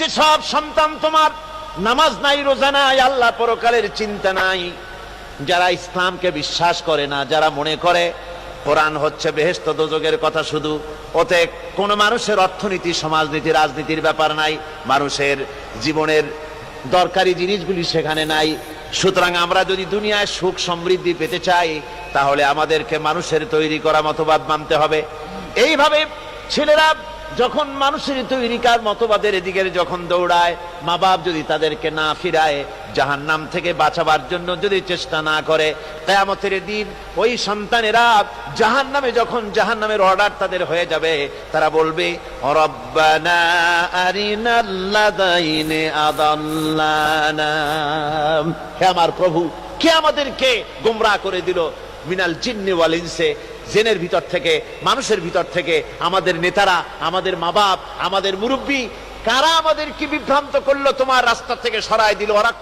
যেসব সন্তান তোমার নামাজ নাই, রোজা নাই, আল্লাহ পরকালের চিন্তা নাই, যারা ইসলামকে বিশ্বাস করে না, যারা মনে করে কোরআন হচ্ছে বেহেশত দোজখের কথা শুধু, ওতে কোনো মানুষের অর্থনীতি, সমাজনীতি, রাজনীতির ব্যাপার নাই, মানুষের জীবনের দরকারি জিনিসগুলি সেখানে নাই। সুতরাং আমরা যদি দুনিয়ায় সুখ সমৃদ্ধি পেতে চাই, তাহলে আমাদেরকে মানুষের তৈরি করা মতবাদ মানতে হবে। এইভাবে ছেলেরা যখন মানুষের তৈরিকার মতবাদের এদিকে যখন দৌড়ায়, মা বাপ যদি তাদেরকে না ফিরায়, জাহান্নাম থেকে বাঁচাবার জন্য যদি চেষ্টা না করে, কিয়ামতের দিন ওই সন্তানেরা জাহান্নামে, যখন জাহান্নামের অর্ডার তাদের হয়ে যাবে, তারা বলবে রব্বানা আরিনাল্লাযাইনি আদাল্লানা, হে আমার প্রভু, কে আমাদেরকে গোমরাহ করে দিল, মিনাল জিন্নি ওয়াল ইনসি, জিনের ভিতর থেকে, মানুষের ভিতর থেকে, আমাদের নেতারা, আমাদের মা বাপ, আমাদের মুরব্বী, কারা আমাদেরকে বিভ্রান্ত করলো, তোমার রাস্তা থেকে সরায় দিল, ওরা